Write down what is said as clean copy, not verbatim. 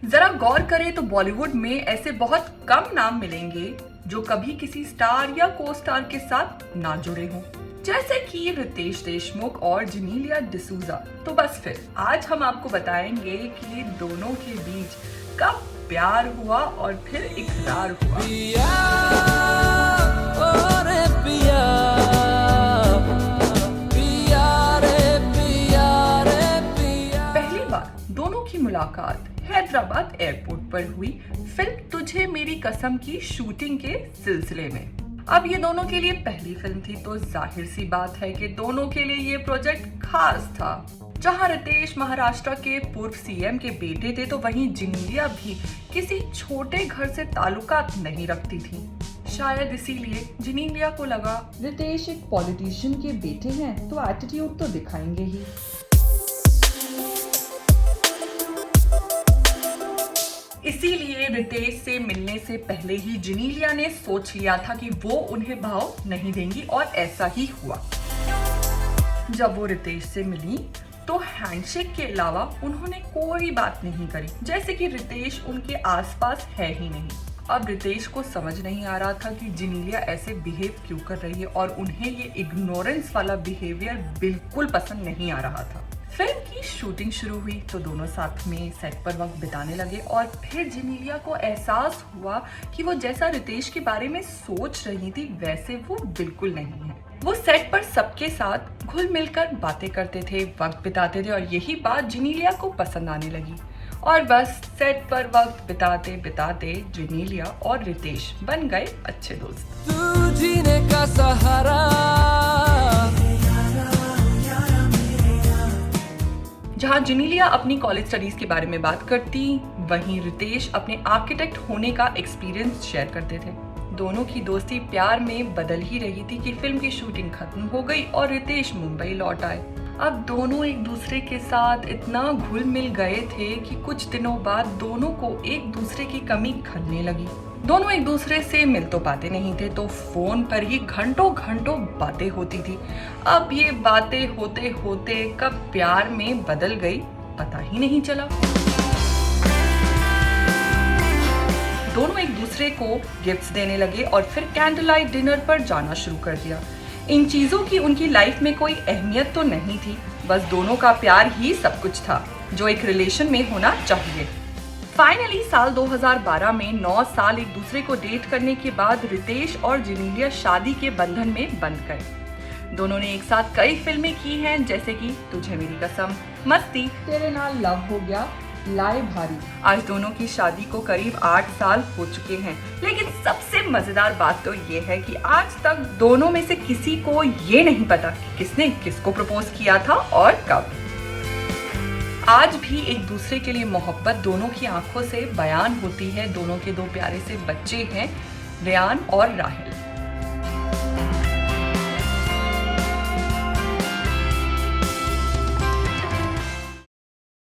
जरा गौर करें तो बॉलीवुड में ऐसे बहुत कम नाम मिलेंगे जो कभी किसी स्टार या को स्टार के साथ ना जुड़े हों, जैसे कि रितेश देशमुख और जेनेलिया डिसूजा। तो बस फिर आज हम आपको बताएंगे कि दोनों के बीच कब प्यार हुआ और फिर इकरार हुआ। पहली बार दोनों की मुलाकात हैदराबाद एयरपोर्ट पर हुई फिल्म तुझे मेरी कसम की शूटिंग के सिलसिले में। अब ये दोनों के लिए पहली फिल्म थी तो जाहिर सी बात है कि दोनों के लिए ये प्रोजेक्ट खास था। जहां रितेश महाराष्ट्र के पूर्व सीएम के बेटे थे तो वहीं जेनेलिया भी किसी छोटे घर से ताल्लुकात नहीं रखती थी। शायद इसीलिए जेनेलिया को लगा रितेश एक पॉलिटिशियन के बेटे हैं तो एटीट्यूड तो दिखाएंगे ही। इसीलिए रितेश से मिलने से पहले ही जेनेलिया ने सोच लिया था कि वो उन्हें भाव नहीं देंगी और ऐसा ही हुआ। जब वो रितेश से मिली तो हैंडशेक के अलावा उन्होंने कोई बात नहीं करी, जैसे कि रितेश उनके आसपास है ही नहीं। अब रितेश को समझ नहीं आ रहा था कि जेनेलिया ऐसे बिहेव क्यों कर रही है और उन्हें ये इग्नोरेंस वाला बिहेवियर बिल्कुल पसंद नहीं आ रहा था। फिल्म की शूटिंग शुरू हुई तो दोनों साथ में सेट पर वक्त बिताने लगे और फिर जेनेलिया को एहसास हुआ कि वो जैसा रितेश के बारे में सोच रही थी वैसे वो बिल्कुल नहीं है। वो सेट पर सबके साथ घुल मिलकर बातें करते थे, वक्त बिताते थे और यही बात जेनेलिया को पसंद आने लगी। और बस सेट पर वक्त बिताते बिताते जेनेलिया और रितेश बन गए अच्छे दोस्त। तू जीने का सहारा। जहाँ जेनेलिया अपनी कॉलेज स्टडीज के बारे में बात करती, वहीं रितेश अपने आर्किटेक्ट होने का एक्सपीरियंस शेयर करते थे। दोनों की दोस्ती प्यार में बदल ही रही थी कि फिल्म की शूटिंग खत्म हो गई और रितेश मुंबई लौट आए। अब दोनों एक दूसरे के साथ इतना घुल मिल गए थे कि कुछ दिनों बाद दोनों को एक दूसरे की कमी खलने लगी। दोनों एक दूसरे से मिल तो पाते नहीं थे तो फोन पर ही घंटों घंटों बातें होती थी। अब ये बातें होते होते कब प्यार में बदल गई पता ही नहीं चला। दोनों एक दूसरे को गिफ्ट्स देने लगे और फिर कैंडल लाइट डिनर पर जाना शुरू कर दिया। इन चीजों की उनकी लाइफ में कोई अहमियत तो नहीं थी, बस दोनों का प्यार ही सब कुछ था जो एक रिलेशन में होना चाहिए। फाइनली साल 2012 में 9 साल एक दूसरे को डेट करने के बाद रितेश और जेनेलिया शादी के बंधन में बंध गए। दोनों ने एक साथ कई फिल्में की हैं, जैसे कि तुझे मेरी कसम, मस्ती, तेरे नाल लव हो गया, लाए भारी। आज दोनों की शादी को करीब 8 साल हो चुके हैं, लेकिन सबसे मजेदार बात तो ये है कि आज तक दोनों में से किसी को ये नहीं पता कि किसने किसको प्रपोज किया था और कब। आज भी एक दूसरे के लिए मोहब्बत दोनों की आंखों से बयान होती है। दोनों के 2 प्यारे से बच्चे हैं, रेयान और राहिल।